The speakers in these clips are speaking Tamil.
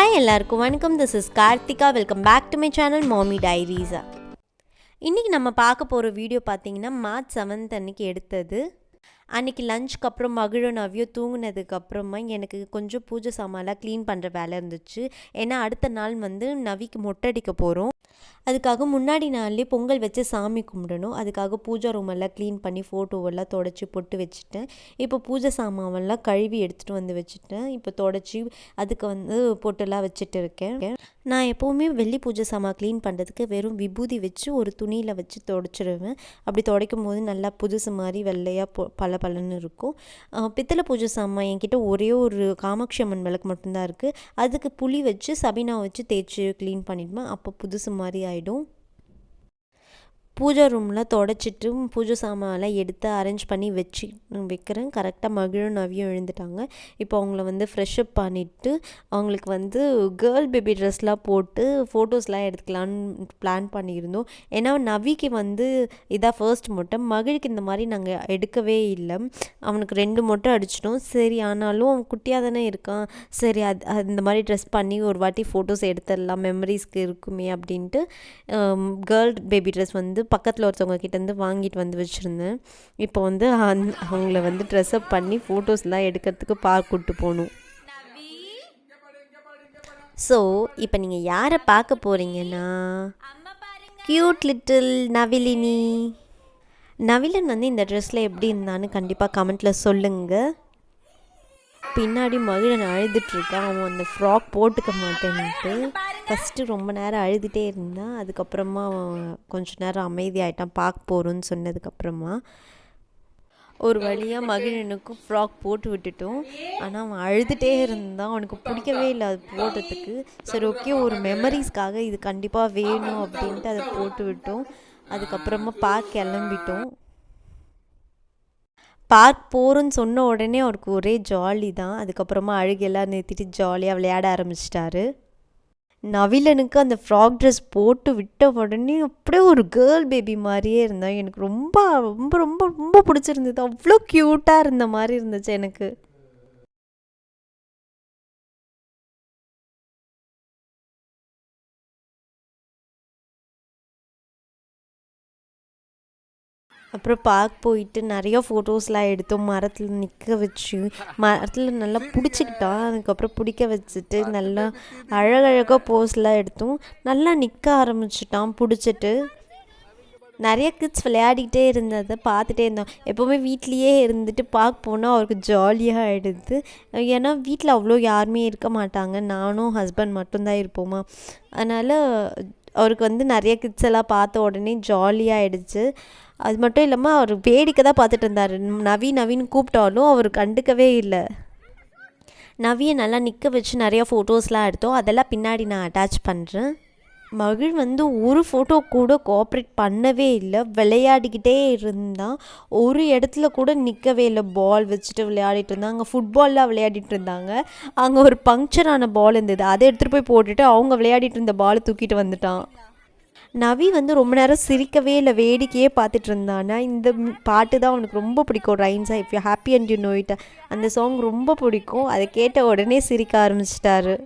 ஹாய் எல்லாருக்கும் வணக்கம். This is Karthika. Welcome back to my channel Mami டைரிஸா. இன்றைக்கி நம்ம பார்க்க போகிற வீடியோ பார்த்தீங்கன்னா மார்ச் 7 அன்றைக்கி எடுத்தது. அன்றைக்கி லஞ்சுக்கு அப்புறம் மகிழும் நவியோ தூங்கினதுக்கப்புறமா எனக்கு கொஞ்சம் பூஜை சாமான்லாம் க்ளீன் பண்ணுற வேலை இருந்துச்சு. ஏன்னா அடுத்த நாள் நவிக்கு மொட்டை அடிக்க போகிறோம். அதுக்காக முன்னாடி நாள்லேயே பொங்கல் வச்சு சாமி கும்பிடணும். அதுக்காக பூஜை ரூமெல்லாம் க்ளீன் பண்ணி ஃபோட்டோவெல்லாம் தொடச்சி பொட்டு வச்சுட்டேன். இப்போ பூஜை சாமான்லாம் கழுவி எடுத்துகிட்டு வந்து வச்சுட்டேன். இப்போ தொடச்சி அதுக்கு பொட்டெல்லாம் வச்சுட்டு இருக்கேன். நான் எப்போவுமே வெள்ளி பூஜை சாமான் க்ளீன் பண்ணுறதுக்கு வெறும் விபூதி வச்சு ஒரு துணியில் வச்சு துடைச்சிடுவேன். அப்படி துடைக்கும் போது நல்லா புதுசு மாதிரி வெள்ளையாக பளபளன்னு இருக்கும். பித்தளை பூஜை சாமான் என்கிட்ட ஒரே ஒரு காமாட்சி அம்மன் விளக்கு மட்டும்தான் இருக்குது. அதுக்கு புளி வச்சு சபீனா வச்சு தேய்ச்சி க்ளீன் பண்ணிடுவேன். அப்போ புதுசு மாதிரி ஆகிடும். பூஜை ரூமில் தொடச்சிட்டு பூஜை சாமான்லாம் எடுத்து அரேஞ்ச் பண்ணி வைக்கிறேன். கரெக்டாக மகிழும் நவியும் எழுந்துட்டாங்க. இப்போ அவங்கள ஃப்ரெஷ்அப் பண்ணிவிட்டு அவங்களுக்கு கேர்ள் பேபி ட்ரெஸ்லாம் போட்டு ஃபோட்டோஸ்லாம் எடுத்துக்கலான்னு பிளான் பண்ணியிருந்தோம். ஏன்னா நவிக்கு இதான் ஃபர்ஸ்ட் மொட்டை. மகிழுக்கு இந்த மாதிரி நாங்கள் எடுக்கவே இல்லை. அவனுக்கு 2 மொட்டை அடிச்சிட்டோம். சரி, ஆனாலும் அவன் குட்டியாக தானே இருக்கான். சரி, இந்த மாதிரி ட்ரெஸ் பண்ணி ஒரு வாட்டி ஃபோட்டோஸ் எடுத்துடலாம், மெமரிஸ்க்கு இருக்குமே அப்படின்ட்டு கேர்ள் பேபி ட்ரெஸ் பக்கத்தில் ஒருத்தவங்க கிட்டேருந்து வாங்கிட்டு வச்சுருந்தேன். இப்போ அவங்கள ட்ரெஸ்அப் பண்ணி ஃபோட்டோஸ்லாம் எடுக்கிறதுக்கு பார்க் கூப்பிட்டு போகணும். ஸோ இப்போ நீங்கள் யாரை பார்க்க போகிறீங்கன்னா க்யூட் லிட்டில் நவிலினி. நவிலன் இந்த ட்ரெஸ்ஸில் எப்படி இருந்தான்னு கண்டிப்பாக கமெண்ட்டில் சொல்லுங்கள். பின்னாடி மகிழன் அழுதுட்ருக்கான். அவன் அந்த ஃப்ராக் போட்டுக்க மாட்டேன்ட்டு ஃபஸ்ட்டு ரொம்ப நேரம் அழுதுகிட்டே இருந்தான். அதுக்கப்புறமா அவன் கொஞ்சம் நேரம் அமைதியாகிட்டான் பார்க்க போகிறோன்னு சொன்னதுக்கப்புறமா. ஒரு வழியாக மகிழனுக்கும் ஃப்ராக் போட்டு விட்டுட்டோம். ஆனால் அவன் அழுதுகிட்டே இருந்தான். அவனுக்கு பிடிக்கவே இல்லை அது போடுறதுக்கு. சரி, ஓகே, ஒரு மெமரிஸ்க்காக இது கண்டிப்பாக வேணும் அப்படின்ட்டு அதை போட்டு விட்டோம். அதுக்கப்புறமா பார்க் கிளம்பிட்டோம். பார்க் போகிறோன்னு சொன்ன உடனே அவருக்கு ஒரே ஜாலி தான். அதுக்கப்புறமா அழுகையெல்லாம் நிறுத்திட்டு ஜாலியாக விளையாட ஆரம்பிச்சிட்டாரு. நவிலனுக்கு அந்த ஃப்ராக் ட்ரெஸ் போட்டு விட்ட உடனே அப்படியே ஒரு கேர்ள் பேபி மாதிரியே இருந்தான். எனக்கு ரொம்ப ரொம்ப ரொம்ப ரொம்ப பிடிச்சிருந்தது. அவ்வளோ க்யூட்டாக இருந்த மாதிரி இருந்துச்சு எனக்கு. அப்புறம் பார்க் போயிட்டு நிறையா ஃபோட்டோஸ்லாம் எடுத்தோம். மரத்தில் நிற்க வச்சு மரத்தில் நல்லா பிடிச்சிக்கிட்டான். அதுக்கப்புறம் பிடிக்க வச்சுட்டு நல்லா அழகழகாக போஸ்லாம் எடுத்தோம். நல்லா நிற்க ஆரம்பிச்சிட்டான் பிடிச்சிட்டு. நிறைய கிட்ஸ் விளையாடிக்கிட்டே இருந்ததை பார்த்துட்டே இருந்தோம். எப்போவுமே வீட்லேயே இருந்துட்டு பார்க்க போனால் அவருக்கு ஜாலியாக ஆகிடுது. ஏன்னா வீட்டில் அவ்வளோ யாருமே இருக்க மாட்டாங்க. நானும் ஹஸ்பண்ட் மட்டும்தான் இருப்போமா. அதனால் அவருக்கு நிறைய கிட்ஸ் எல்லாம் பார்த்த உடனே ஜாலியாகிடுச்சு. அது மட்டும் இல்லாமல் அவர் வேடிக்கை தான் பார்த்துட்டு இருந்தார். நவின்னு கூப்பிட்டாலும் அவர் கண்டுக்கவே இல்லை. நவியை நல்லா நிற்க வச்சு நிறையா ஃபோட்டோஸ்லாம் எடுத்தோம். அதெல்லாம் பின்னாடி நான் அட்டாச் பண்ணுறேன். மகிழ் ஒரு ஃபோட்டோ கூட கோஆப்ரேட் பண்ணவே இல்லை. விளையாடிக்கிட்டே இருந்தான். ஒரு இடத்துல கூட நிற்கவே இல்லை. பால் வச்சுட்டு விளையாடிட்டு இருந்தாங்க. அங்கே ஃபுட்பால்லாம் விளையாடிட்டு இருந்தாங்க. அங்கே ஒரு பங்க்சரான பால் இருந்தது. அதை எடுத்துகிட்டு போய் போட்டுட்டு அவங்க விளையாடிட்டு இருந்த பாலை தூக்கிட்டு வந்துட்டான். நவி ரொம்ப நேரம் சிரிக்கவே இல்லை, வேடிக்கையே பார்த்துட்டு இருந்தானா. இந்த பாட்டு தான் அவனுக்கு ரொம்ப பிடிக்கும். ரைன்ஸா if you happy and you know it, அந்த சாங் ரொம்ப பிடிக்கும். அதை கேட்ட உடனே சிரிக்க ஆரம்பிச்சிட்டாரு.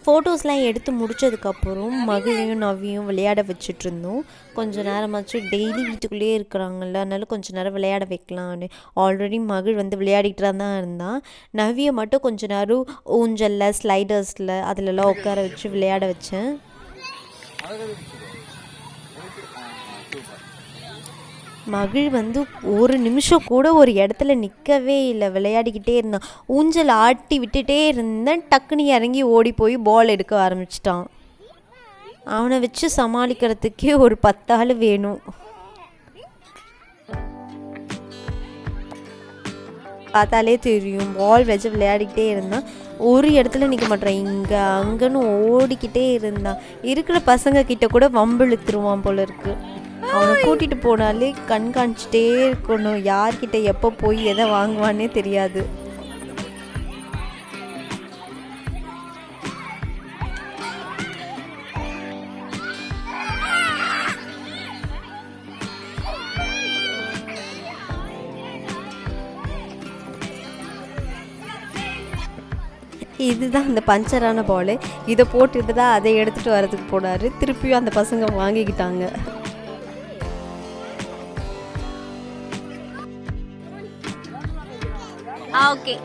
ஃபோட்டோஸ்லாம் எடுத்து முடித்ததுக்கப்புறம் மகிழையும் நவியும் விளையாட வச்சுட்டு இருந்தோம். கொஞ்சம் நேரமாச்சும் டெய்லி வீட்டுக்குள்ளேயே இருக்கிறாங்கல்ல, அதனால கொஞ்சம் நேரம் விளையாட வைக்கலான்னு. ஆல்ரெடி மகிழ் விளையாடிட்டு தான் இருந்தான். நவியை மட்டும் கொஞ்சம் நேரம் ஊஞ்சலில் ஸ்லைடர்ஸில் அதிலெல்லாம் உட்கார வச்சு விளையாட வச்சேன். மகிழ் ஒரு நிமிஷம் கூட ஒரு இடத்துல நிற்கவே இல்லை, விளையாடிக்கிட்டே இருந்தான். ஊஞ்சல் ஆட்டி விட்டுட்டே இருந்தேன். டக்குன்னு இறங்கி ஓடி போய் பால் எடுக்க ஆரம்பிச்சிட்டான். அவனை வச்சு சமாளிக்கிறதுக்கே ஒரு 10 ஆள் வேணும். பார்த்தாலே தெரியும், பால் வச்சு விளையாடிக்கிட்டே இருந்தான். ஒரு இடத்துல நிற்க மாட்டான். இங்கே அங்கன்னு ஓடிக்கிட்டே இருந்தான். இருக்கிற பசங்க கிட்ட கூட வம்பிழுத்துருவான் போல இருக்கு. அவனை கூட்டிகிட்டு போனாலே கண்காணிச்சிட்டே இருக்கணும். யார்கிட்ட எப்போ போய் எதை வாங்குவான்னே தெரியாது. இதுதான் அந்த பஞ்சரான பால். இதை போட்டுட்டு தான் அதை எடுத்துகிட்டு வரதுக்கு போனார். திருப்பியும் அந்த பசங்க வாங்கிக்கிட்டாங்க. ஓகே.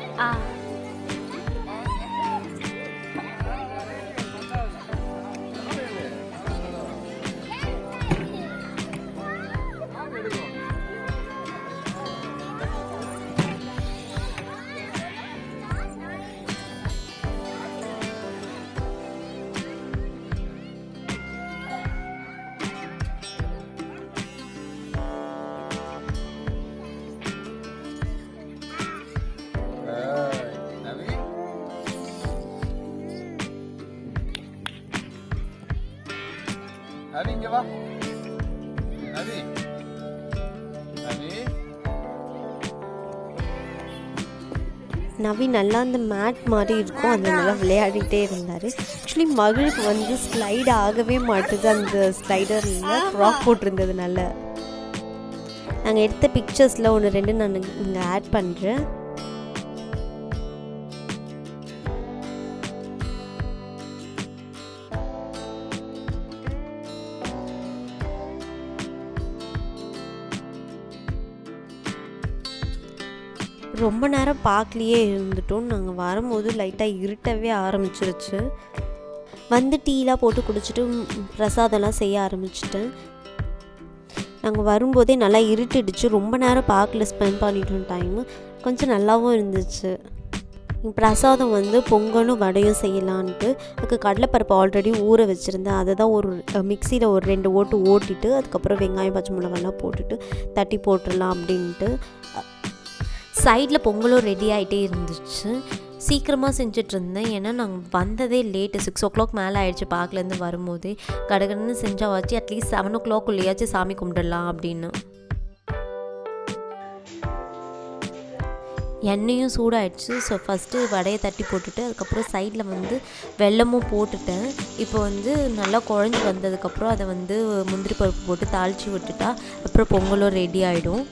Navi இங்க வா. Navi. நவி நல்லா அந்த மேட் மாதிரி இருக்கும், அதில் நல்லா விளையாடிட்டே இருந்தார். ஆக்சுவலி மகளுக்கு வந்து ஸ்லைடு ஆகவே மாட்டுது அந்த ஸ்லைடரில் ஃப்ராக் போட்டிருந்ததுனால. நாங்கள் எடுத்த பிக்சர்ஸில் 1-2 நான் இங்கே ஆட் பண்ணுறேன். ரொம்ப நேரம் பார்க்கலையே இருந்துட்டோம். நாங்கள் வரும்போது லைட்டாக இருட்டவே ஆரம்பிச்சிருச்சு. வந்து டீலாம் போட்டு குடிச்சிட்டு பிரசாதம்லாம் செய்ய ஆரம்பிச்சிட்டேன். நாங்கள் வரும்போதே நல்லா இருட்டிடுச்சு. ரொம்ப நேரம் பார்க்கல, ஸ்பெண்ட் பண்ணிட்டோம் டைமு. கொஞ்சம் நல்லாவும் இருந்துச்சு. பிரசாதம் வந்து பொங்கலும் வடையும் செய்யலான்ட்டு அதுக்கு கடலைப்பருப்பு ஆல்ரெடி ஊற வச்சுருந்தேன். அதை தான் ஒரு மிக்சியில் ஒரு 2 ஓட்டு ஓட்டிட்டு அதுக்கப்புறம் வெங்காயம் பச்சை மிளகாலாம் போட்டுட்டு தட்டி போட்டுடலாம் அப்படின்ட்டு. சைடில் பொங்கலும் ரெடி ஆகிட்டே இருந்துச்சு. சீக்கிரமாக செஞ்சிட்ருந்தேன், ஏன்னா நாங்கள் வந்ததே லேட்டு, 6 o'clock மேலே ஆகிடுச்சு. பார்க்கலேருந்து வரும்போதே கடகடன்னு செஞ்சால் வச்சு அட்லீஸ்ட் 7 o'clock சாமி கும்பிடலாம் அப்படின்னு. எண்ணெயும் சூடாகிடுச்சு. ஸோ ஃபஸ்ட்டு வடையை தட்டி போட்டுட்டு அதுக்கப்புறம் சைடில் வந்து வெல்லமும் போட்டுட்டேன். இப்போ வந்து நல்லா குழஞ்சி வந்ததுக்கப்புறம் அதை வந்து முந்திரி பருப்பு போட்டு தாளித்து விட்டுட்டா அப்புறம் பொங்கலும் ரெடி ஆகிடும்.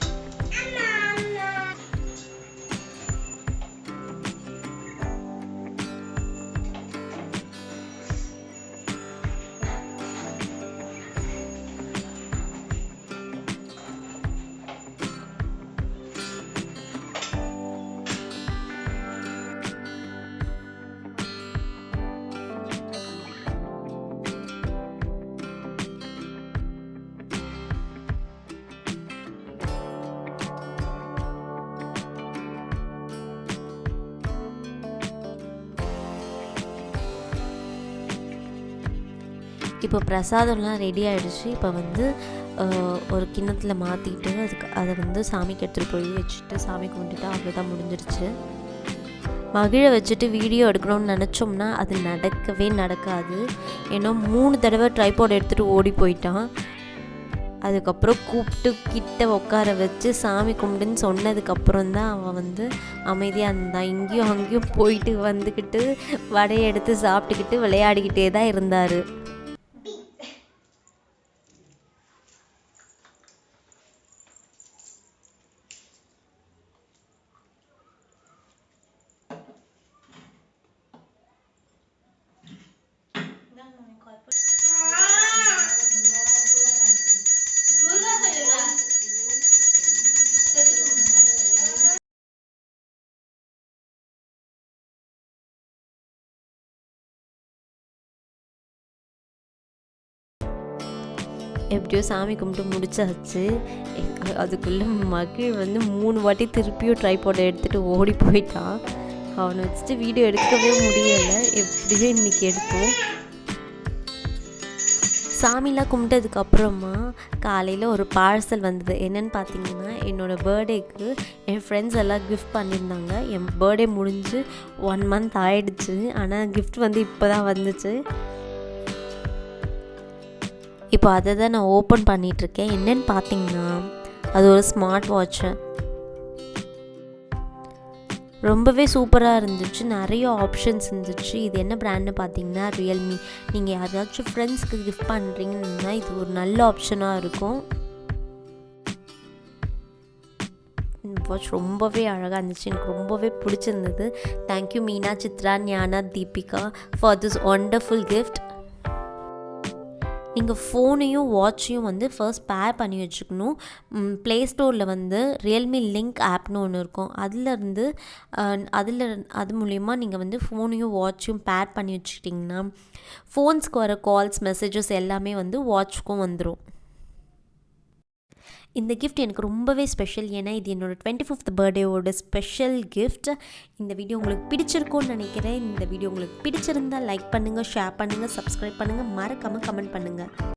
இப்போ பிரசாதம்லாம் ரெடி ஆகிடுச்சு. இப்போ வந்து ஒரு கிண்ணத்தில் மாற்றிட்டு அதை வந்து சாமிக்கு எடுத்துகிட்டு போய் வச்சுட்டு சாமி கும்பிட்டுட்டு அவ்வளோதான் முடிஞ்சிருச்சு. மகிழை வச்சுட்டு வீடியோ எடுக்கணும்னு நினச்சோம்னா அது நடக்கவே நடக்காது. ஏன்னா 3 தடவை ட்ரைபாட் எடுத்துகிட்டு ஓடி போயிட்டான். அதுக்கப்புறம் கூப்பிட்டு கிட்ட உட்கார வச்சு சாமி கும்பிடுன்னு சொன்னதுக்கப்புறம் தான் அவன் வந்து அமைதியாக இருந்தான். இங்கேயும் அங்கேயும் போயிட்டு வந்துக்கிட்டு வடையை எடுத்து சாப்பிட்டுக்கிட்டு விளையாடிக்கிட்டே தான் இருந்தார். எப்படியோ சாமி கும்பிட்டு முடிச்சாச்சு. அதுக்குள்ளே மகிழ் வந்து 3 வாட்டி திருப்பியும் ட்ரைபாட் எடுத்துகிட்டு ஓடி போயிட்டான். அவனை வச்சுட்டு வீடியோ எடுக்கவே முடியலை. எப்படியோ இன்றைக்கி எடுத்தோம். சாமிலாம் கும்பிட்டதுக்கப்புறமா காலையில் ஒரு பார்சல் வந்தது. என்னென்னு பார்த்தீங்கன்னா, என்னோடய பர்த்டேக்கு என் ஃப்ரெண்ட்ஸ் எல்லாம் கிஃப்ட் பண்ணியிருந்தாங்க. என் பர்த்டே முடிஞ்சு 1 month ஆகிடுச்சு. ஆனால் கிஃப்ட் வந்து இப்போ தான் வந்துச்சு. இப்போ அதை தான் நான் ஓப்பன் பண்ணிகிட்ருக்கேன். என்னென்னு பார்த்தீங்கன்னா, அது ஒரு ஸ்மார்ட் வாட்ச்சு. ரொம்பவே சூப்பராக இருந்துச்சு. நிறைய ஆப்ஷன்ஸ் இருந்துச்சு. இது என்ன பிராண்டுன்னு பார்த்தீங்கன்னா ரியல்மி. நீங்கள் யாராச்சும் ஃப்ரெண்ட்ஸ்க்கு கிஃப்ட் பண்ணுறீங்கன்னா இது ஒரு நல்ல ஆப்ஷனாக இருக்கும். வாட்ச் ரொம்பவே அழகாக இருந்துச்சு, எனக்கு ரொம்பவே பிடிச்சிருந்தது. Thank you Meena, Chitra, Gnana, Deepika for this wonderful gift. நீங்கள் ஃபோனையும் வாட்சையும் வந்து ஃபர்ஸ்ட் பேர் பண்ணி வச்சுக்கணும். ப்ளே ஸ்டோரில் வந்து ரியல்மி லிங்க் ஆப்னு ஒன்று இருக்கும். அது மூலிமா நீங்கள் வந்து ஃபோனையும் வாட்சையும் பேர் பண்ணி வச்சுக்கிட்டிங்கன்னா ஃபோன்ஸ்க்கு வர கால்ஸ், மெசேஜஸ் எல்லாமே வந்து வாட்ச்க்கும் வந்துடும். இந்த கிஃப்ட் எனக்கு ரொம்பவே ஸ்பெஷல். ஏன்னா இது என்னோடய 25th பர்த்டேவோட ஸ்பெஷல் கிஃப்ட். இந்த வீடியோ உங்களுக்கு பிடிச்சிருக்கும்னு நினைக்கிறேன். இந்த வீடியோ உங்களுக்கு பிடிச்சிருந்தால் லைக் பண்ணுங்கள், ஷேர் பண்ணுங்கள், சப்ஸ்கிரைப் பண்ணுங்கள், மறக்காமல் கமெண்ட் பண்ணுங்கள்.